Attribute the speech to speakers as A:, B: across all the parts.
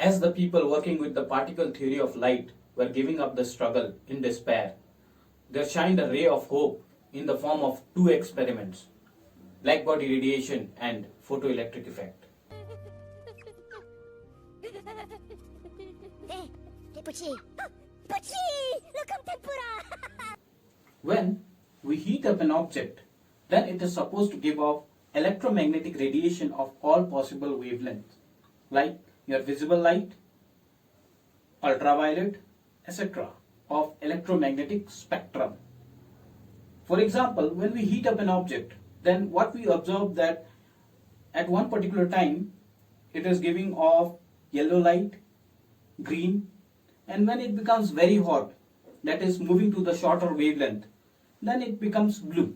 A: As the people working with the particle theory of light were giving up the struggle in despair, there shined a ray of hope in the form of two experiments: blackbody radiation and photoelectric effect. When we heat up an object, then it is supposed to give off electromagnetic radiation of all possible wavelengths, like your visible light, ultraviolet, etc., of electromagnetic spectrum. For example, when we heat up an object, then what we observe that at one particular time it is giving off yellow light, green, and when it becomes very hot, that is moving to the shorter wavelength, then it becomes blue.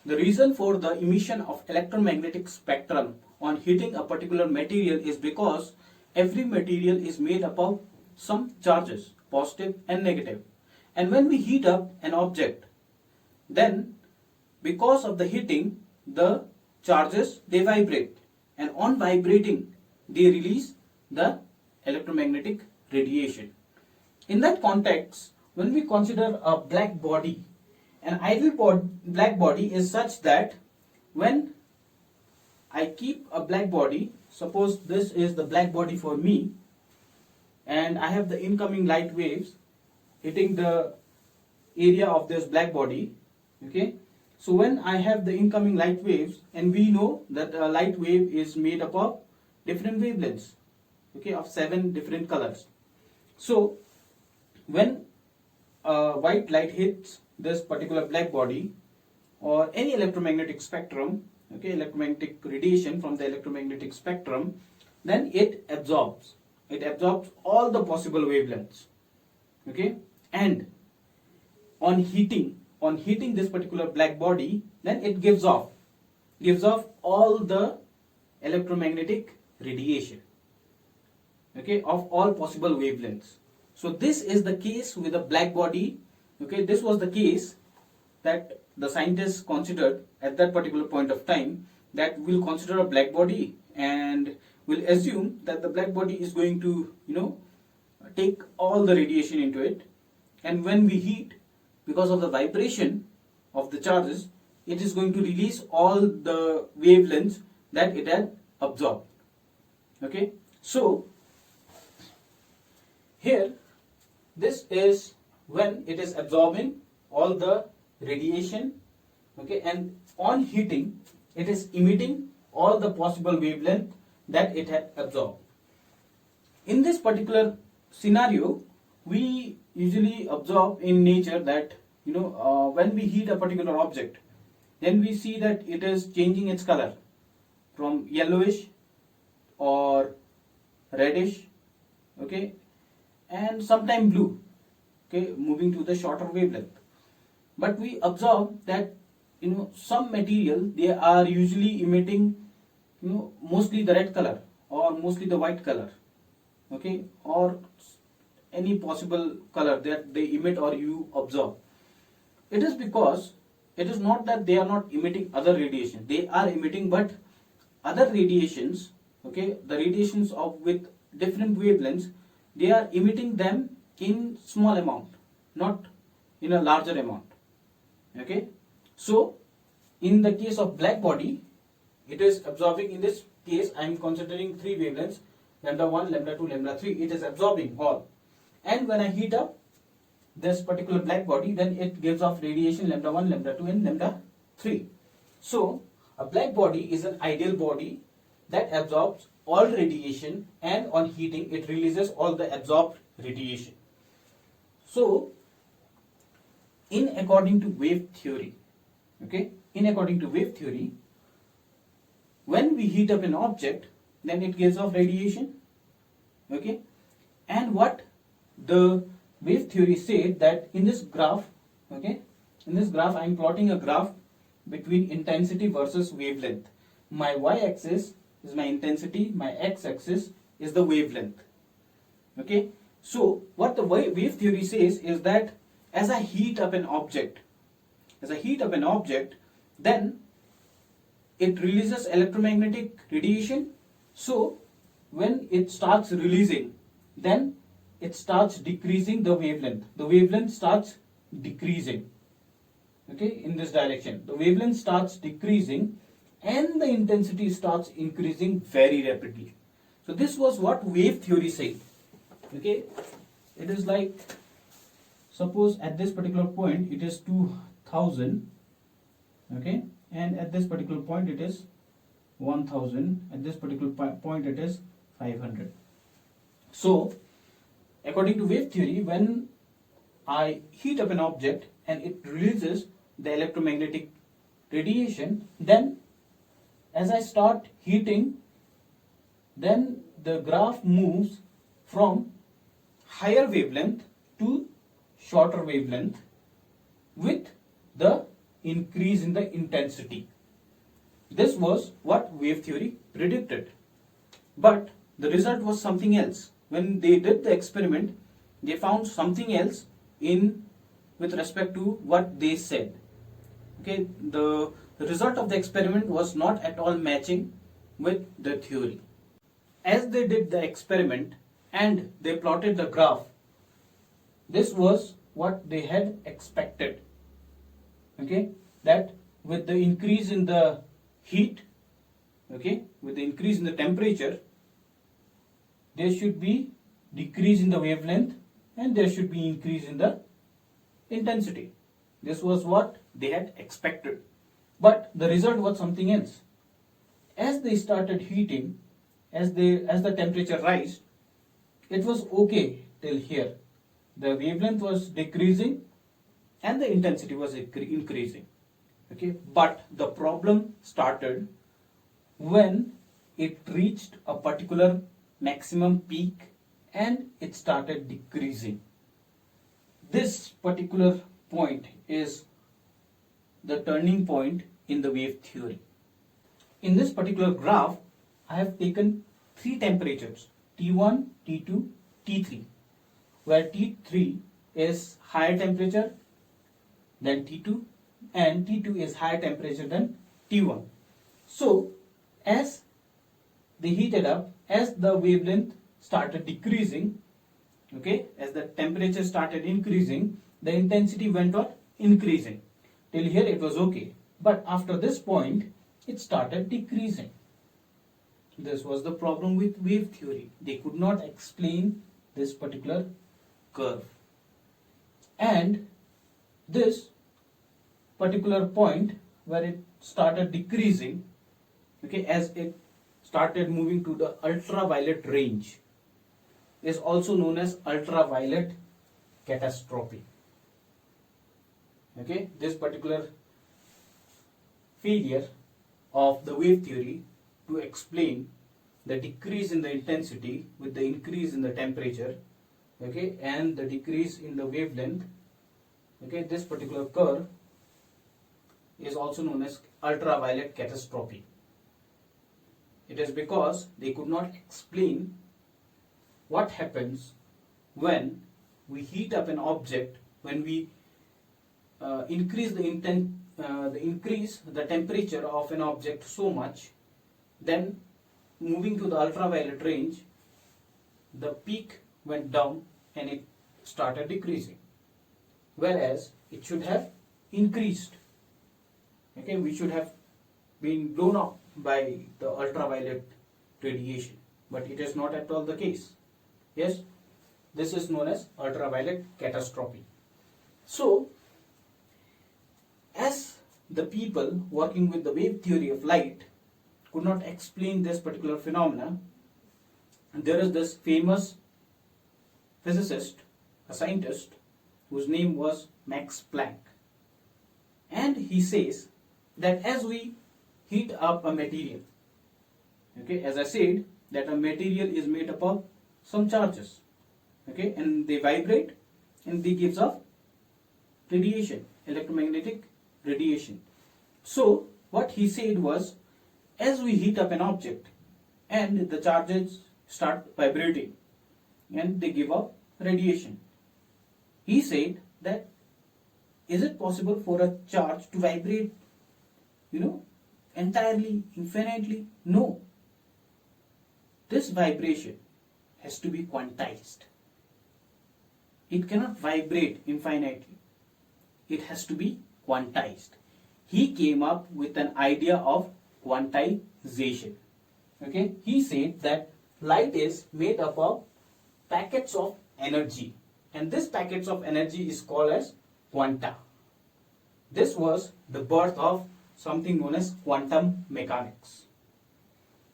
A: The reason for the emission of electromagnetic spectrum on heating a particular material is because every material is made up of some charges, positive and negative. And when we heat up an object, then because of the heating, the charges, they vibrate, and on vibrating they release the electromagnetic radiation. In that context, when we consider a black body, an ideal black body is such that when I keep a black body, suppose this is the black body for me, and I have the incoming light waves hitting the area of this black body, okay. So when I have the incoming light waves, and we know that a light wave is made up of different wavelengths, okay, of 7 different colors. So when white light hits this particular black body or any electromagnetic spectrum, okay, electromagnetic radiation from the electromagnetic spectrum, then it absorbs all the possible wavelengths, okay. And on heating this particular black body, then it gives off all the electromagnetic radiation, okay, of all possible wavelengths. So this is the case with a black body, okay. This was the case that the scientists considered at that particular point of time, that we'll consider a black body and we'll assume that the black body is going to, take all the radiation into it, and when we heat, because of the vibration of the charges, it is going to release all the wavelengths that it had absorbed, okay. So here, this is when it is absorbing all the radiation, okay, and on heating it is emitting all the possible wavelength that it had absorbed. In this particular scenario, we usually observe in nature that when we heat a particular object, then we see that it is changing its color from yellowish or reddish, okay, and sometimes blue, okay, moving to the shorter wavelength. But we observe that some material, they are usually emitting mostly the red color or mostly the white color, okay, or any possible color that they emit or you observe. It is because it is not that they are not emitting other radiation, they are emitting, but other radiations, okay, the radiations of with different wavelengths, they are emitting them in small amount, not in a larger amount, okay. So in the case of black body, it is absorbing, in this case I am considering 3 wavelengths, lambda 1, lambda 2, lambda 3, it is absorbing all, and when I heat up this particular black body, then it gives off radiation lambda 1, lambda 2 and lambda 3. So a black body is an ideal body that absorbs all radiation, and on heating it releases all the absorbed radiation. So in according to wave theory, okay, when we heat up an object, then it gives off radiation, okay, and what the wave theory said that in this graph, okay, I am plotting a graph between intensity versus wavelength. My y-axis is my intensity, my x-axis is the wavelength, okay. So what the wave theory says is that as I heat up an object, then it releases electromagnetic radiation. So when it starts releasing, then it starts decreasing the wavelength. The wavelength starts decreasing. Okay, in this direction. The wavelength starts decreasing and the intensity starts increasing very rapidly. So this was what wave theory said. Okay, it is like, suppose at this particular point it is 2000, okay, and at this particular point it is 1000, at this particular point it is 500. So according to wave theory, when I heat up an object and it releases the electromagnetic radiation, then as I start heating, then the graph moves from higher wavelength to shorter wavelength with the increase in the intensity. This was what wave theory predicted. But the result was something else. When they did the experiment, they found something else in with respect to what they said. Okay, the result of the experiment was not at all matching with the theory. As they did the experiment and they plotted the graph, this was what they had expected. Okay, that with the increase in the heat, okay, with the increase in the temperature, there should be decrease in the wavelength and there should be increase in the intensity. This was what they had expected. But the result was something else. As they started heating, as the temperature rised, it was okay till here. The wavelength was decreasing and the intensity was increasing. Okay, but the problem started when it reached a particular maximum peak and it started decreasing. This particular point is the turning point in the wave theory. In this particular graph, I have taken three temperatures, T1, T2, T3, where T3 is higher temperature than T2 and T2 is higher temperature than T1. So as they heated up, as the wavelength started decreasing, okay, as the temperature started increasing, the intensity went on increasing. Till here it was okay. But after this point, it started decreasing. This was the problem with wave theory. They could not explain this particular curve. And this particular point where it started decreasing, okay, as it started moving to the ultraviolet range, is also known as ultraviolet catastrophe. Okay, this particular failure of the wave theory to explain the decrease in the intensity with the increase in the temperature, okay, and the decrease in the wavelength, okay, this particular curve is also known as ultraviolet catastrophe. It is because they could not explain what happens when we heat up an object, when we increase the temperature of an object so much, then moving to the ultraviolet range, the peak went down and it started decreasing, whereas it should have increased. Okay, we should have been blown up by the ultraviolet radiation, but it is not at all the case. Yes, this is known as ultraviolet catastrophe. So as the people working with the wave theory of light could not explain this particular phenomena, there is this famous physicist, a scientist, whose name was Max Planck. And he says that as we heat up a material, okay, as I said, that a material is made up of some charges, okay, and they vibrate and they gives off radiation, electromagnetic radiation. So what he said was, as we heat up an object and the charges start vibrating and they give off radiation, he said that is it possible for a charge to vibrate, entirely, infinitely? No. this vibration has to be quantized. It cannot vibrate infinitely. It has to be quantized. He came up with an idea of quantization. Okay, he said that light is made up of packets of energy, and this packets of energy is called as quanta. This was the birth of something known as quantum mechanics.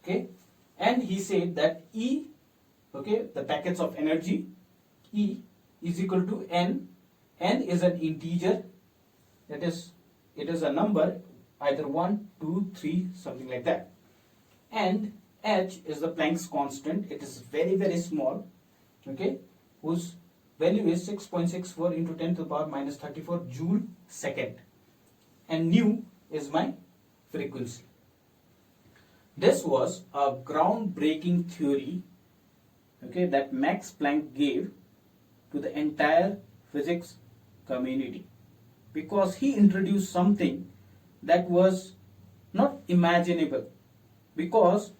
A: Okay, and he said that E, okay, the packets of energy, E is equal to n. N is an integer, that is, it is a number, either 1, 2, 3, something like that. And H is the Planck's constant. It is very, very small, okay, whose value is 6.64 into 10 to the power minus 34 joule second. And nu is my frequency. This was a groundbreaking theory, okay, that Max Planck gave to the entire physics community, because he introduced something that was not imaginable. Because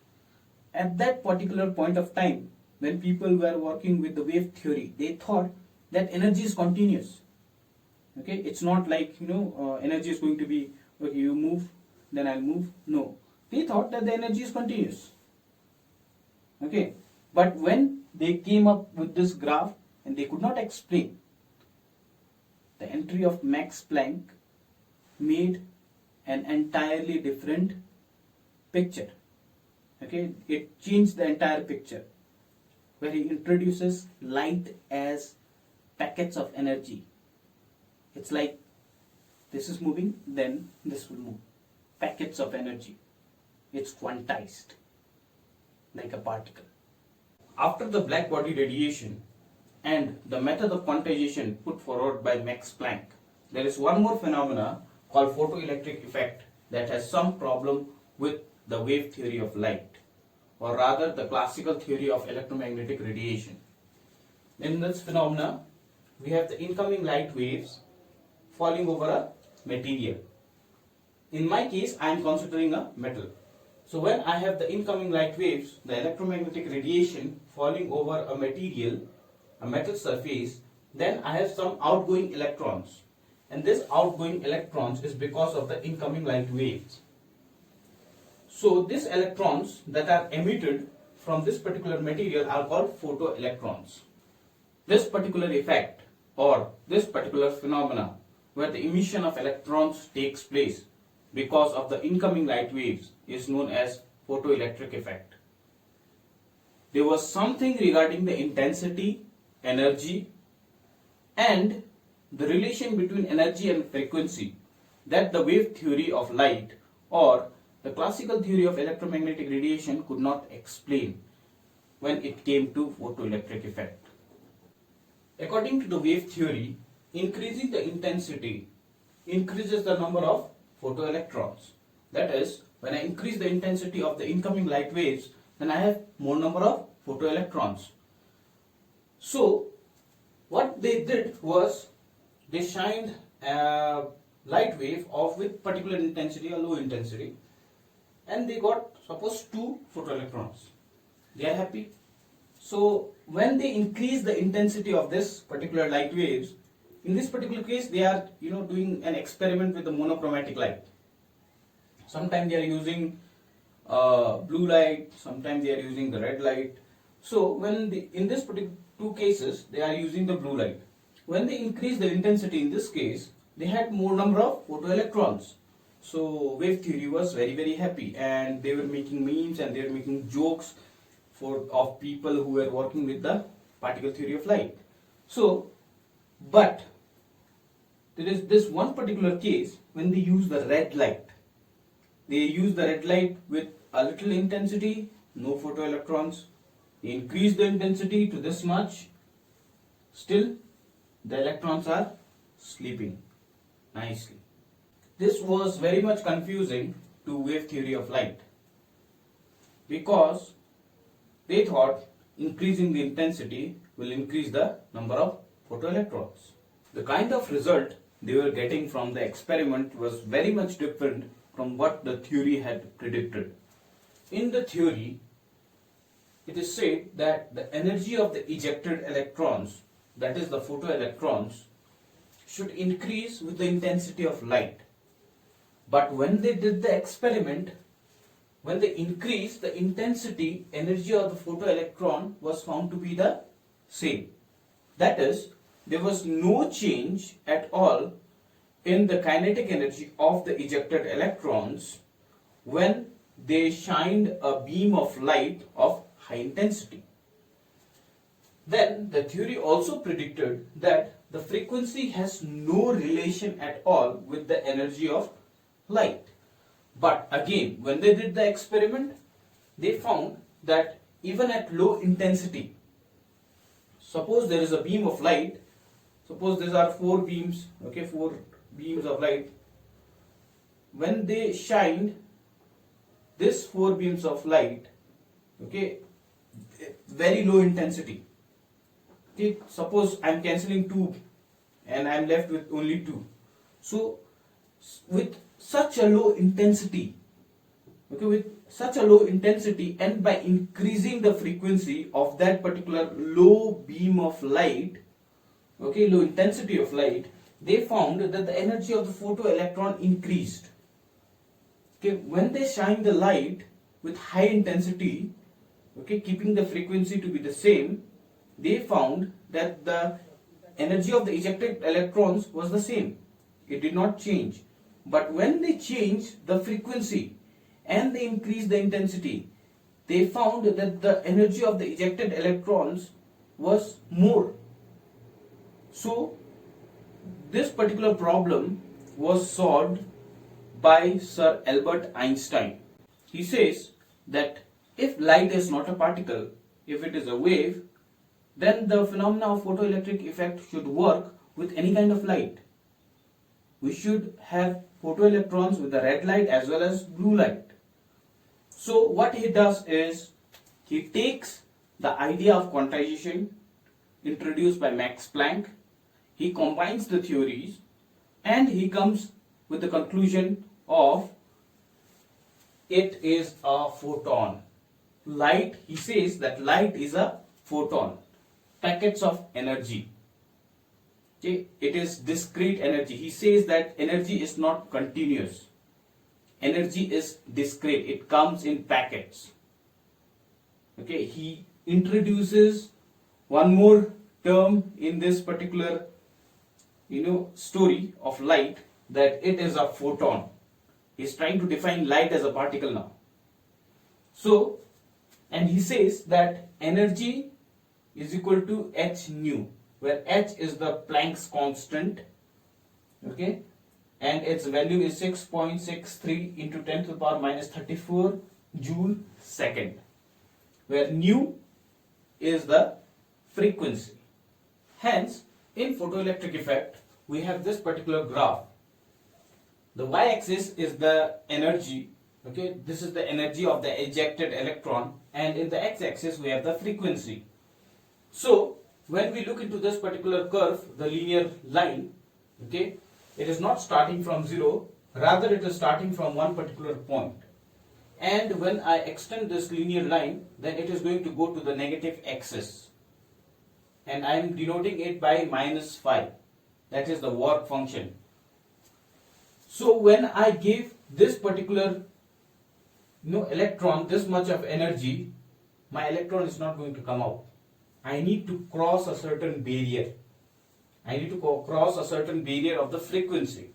A: at that particular point of time, when people were working with the wave theory, they thought that energy is continuous. Okay, it's not like, energy is going to be, okay, you move, then I'll move. No, they thought that the energy is continuous. Okay, but when they came up with this graph and they could not explain, the entry of Max Planck made an entirely different picture. Okay, it changed the entire picture, where he introduces light as packets of energy. It's like this is moving, then this will move. Packets of energy. It's quantized like a particle. After the black body radiation and the method of quantization put forward by Max Planck, there is one more phenomena called photoelectric effect that has some problem with the wave theory of light, or rather the classical theory of electromagnetic radiation. In this phenomena, we have the incoming light waves falling over a material. In my case, I am considering a metal. So when I have the incoming light waves, the electromagnetic radiation falling over a material, a metal surface, then I have some outgoing electrons. And this outgoing electrons is because of the incoming light waves. So these electrons that are emitted from this particular material are called photoelectrons. This particular effect, or this particular phenomena where the emission of electrons takes place because of the incoming light waves, is known as photoelectric effect. There was something regarding the intensity, energy, and the relation between energy and frequency that the wave theory of light or the classical theory of electromagnetic radiation could not explain when it came to photoelectric effect. According to the wave theory, increasing the intensity increases the number of photoelectrons. That is, when I increase the intensity of the incoming light waves, then I have more number of photoelectrons. So what they did was they shined a light wave of with particular intensity, a low intensity, and they got suppose 2 photoelectrons. They are happy. So when they increase the intensity of this particular light waves, in this particular case they are doing an experiment with the monochromatic light. Sometimes they are using blue light, sometimes they are using the red light. So when in this particular 2 cases they are using the blue light. When they increase the intensity, in this case they had more number of photoelectrons. So wave theory was very, very happy, and they were making memes and they were making jokes of people who were working with the particle theory of light. So, but there is this one particular case when they use the red light. They use the red light with a little intensity, no photoelectrons. They increase the intensity to this much, still the electrons are sleeping nicely. This was very much confusing to wave theory of light, because they thought increasing the intensity will increase the number of photoelectrons. The kind of result they were getting from the experiment was very much different from what the theory had predicted. In the theory, it is said that the energy of the ejected electrons, that is the photoelectrons, should increase with the intensity of light. But when they did the experiment, when they increased the intensity, energy of the photoelectron was found to be the same. That is, there was no change at all in the kinetic energy of the ejected electrons when they shined a beam of light of high intensity. Then the theory also predicted that the frequency has no relation at all with the energy of light. But again, when they did the experiment, they found that even at low intensity, suppose there is a beam of light, suppose there are four beams of light. When they shined this four beams of light, very low intensity. Suppose I am cancelling two and I am left with only two. So with such a low intensity, and by increasing the frequency of that particular low beam of light, low intensity of light, they found that the energy of the photoelectron increased. When they shine the light with high intensity, keeping the frequency to be the same, they found that the energy of the ejected electrons was the same. It did not change. But when they changed the frequency and they increased the intensity, they found that the energy of the ejected electrons was more. So this particular problem was solved by Sir Albert Einstein. He says that if light is not a particle, if it is a wave, then the phenomena of photoelectric effect should work with any kind of light. We should have photoelectrons with the red light as well as blue light. So what he does is, he takes the idea of quantization introduced by Max Planck, he combines the theories, and he comes with the conclusion of it is a photon. Light, he says that light is a photon, packets of energy. It is discrete energy. He says that energy is not continuous. Energy is discrete. It comes in packets. He introduces one more term in this particular story of light, that it is a photon. He is trying to define light as a particle now. So, and he says that energy is equal to h nu, where h is the Planck's constant, and its value is 6.63 into 10 to the power minus 34 joule second, where nu is the frequency. Hence, in photoelectric effect, we have this particular graph. The y-axis is the energy, this is the energy of the ejected electron, and in the x-axis we have the frequency. So, when we look into this particular curve, the linear line, it is not starting from 0, rather it is starting from one particular point. And when I extend this linear line, then it is going to go to the negative axis. And I am denoting it by minus phi. That is the work function. So when I give this particular electron this much of energy, my electron is not going to come out. I need to cross a certain barrier. I need to cross a certain barrier of the frequency.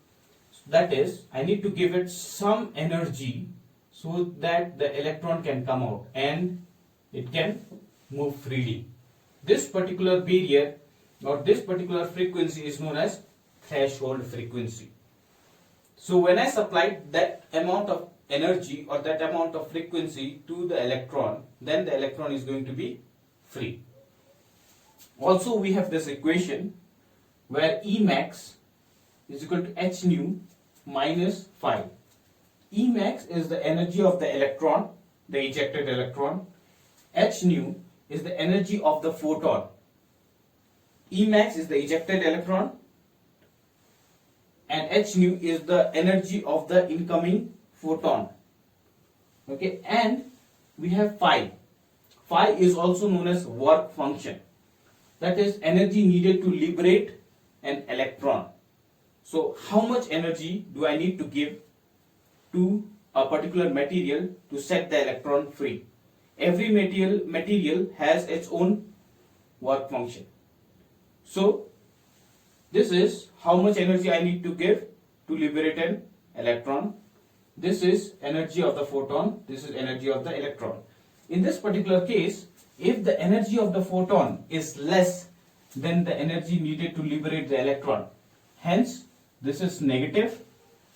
A: That is, I need to give it some energy so that the electron can come out and it can move freely. This particular barrier or this particular frequency is known as threshold frequency. So when I supply that amount of energy or that amount of frequency to the electron, then the electron is going to be free. Also, we have this equation where Emax is equal to h nu minus phi. Emax is the energy of the electron, the ejected electron. H nu is the energy of the photon. Emax is the ejected electron and h nu is the energy of the incoming photon. And we have phi. phi is also known as work function. That is energy needed to liberate an electron. So how much energy do I need to give to a particular material to set the electron free? Every material has its own work function. So this is how much energy I need to give to liberate an electron. This is energy of the photon, this is energy of the electron. In this particular case, if the energy of the photon is less than the energy needed to liberate the electron, hence this is negative,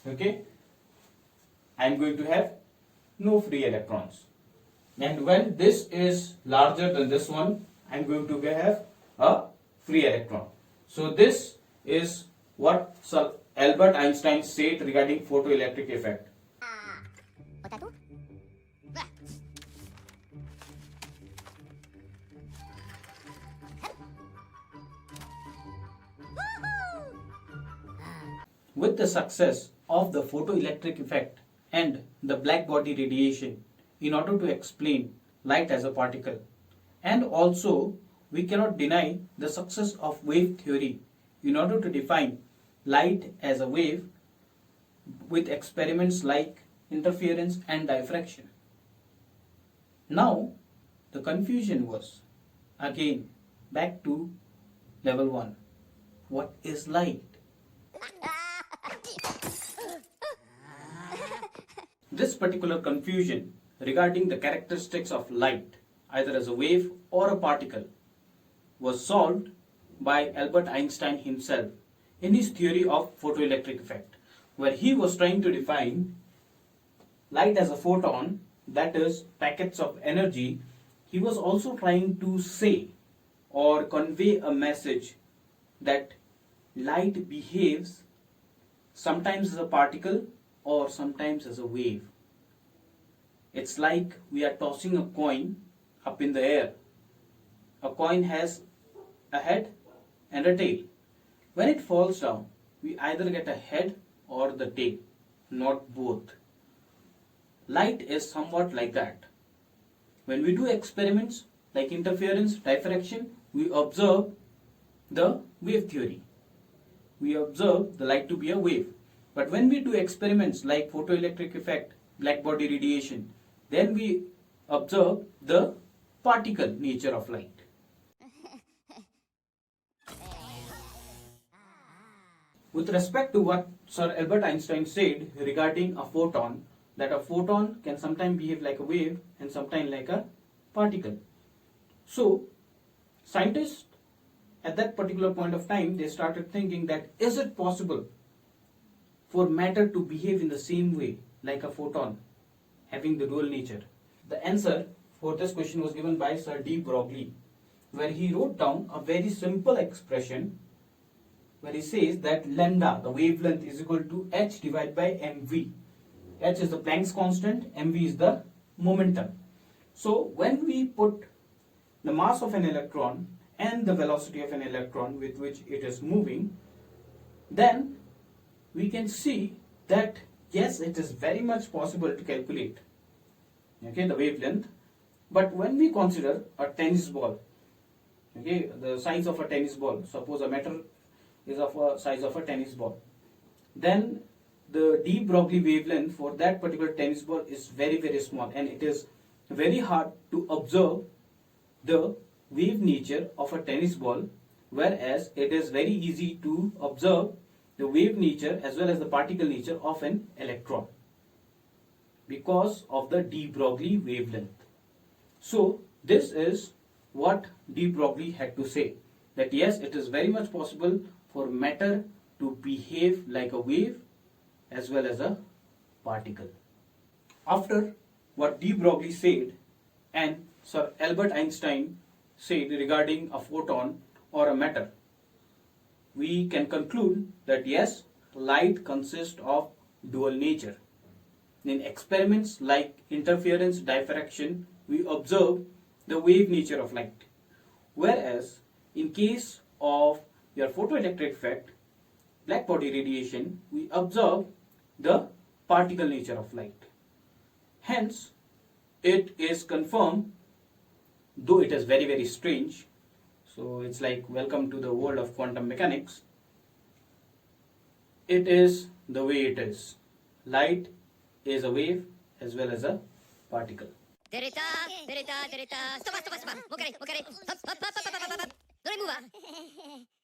A: okay, I am going to have no free electrons. And when this is larger than this one, I am going to have a free electron. So this is what Sir Albert Einstein said regarding photoelectric effect. With the success of the photoelectric effect and the black body radiation in order to explain light as a particle, and also we cannot deny the success of wave theory in order to define light as a wave with experiments like interference and diffraction. Now the confusion was again back to level 1. What is light? This particular confusion regarding the characteristics of light, either as a wave or a particle, was solved by Albert Einstein himself in his theory of photoelectric effect, where he was trying to define light as a photon, that is, packets of energy. He was also trying to say or convey a message that light behaves sometimes as a particle or sometimes as a wave. It's like we are tossing a coin up in the air. A coin has a head and a tail. When it falls down, we either get a head or the tail, not both. Light is somewhat like that. When we do experiments like interference, diffraction, we observe the wave theory. We observe the light to be a wave. But when we do experiments like photoelectric effect, black body radiation, then we observe the particle nature of light. With respect to what Sir Albert Einstein said regarding a photon, that a photon can sometimes behave like a wave and sometimes like a particle. So, scientists at that particular point of time, they started thinking that is it possible for matter to behave in the same way like a photon, having the dual nature? The answer for this question was given by Sir D. Broglie, where he wrote down a very simple expression where he says that lambda, the wavelength, is equal to h divided by mv. H is the Planck's constant, mv is the momentum. So when we put the mass of an electron and the velocity of an electron with which it is moving, then we can see that yes, it is very much possible to calculate, okay, the wavelength. But when we consider a tennis ball, okay, the size of a tennis ball, suppose a matter is of a size of a tennis ball, then the de Broglie wavelength for that particular tennis ball is very, very small, and it is very hard to observe the wave nature of a tennis ball, whereas it is very easy to observe the wave nature as well as the particle nature of an electron because of the de Broglie wavelength. So this is what de Broglie had to say, that yes, it is very much possible for matter to behave like a wave as well as a particle. After what de Broglie said and Sir Albert Einstein said regarding a photon or a matter, we can conclude that yes, light consists of dual nature. In experiments like interference, diffraction, we observe the wave nature of light. Whereas in case of your photoelectric effect, black body radiation, we observe the particle nature of light. Hence, it is confirmed though it is very very strange. So it's like welcome to the world of quantum mechanics. It is the way it is. Light is a wave as well as a particle. Stop, stop, stop. Stop, stop, stop.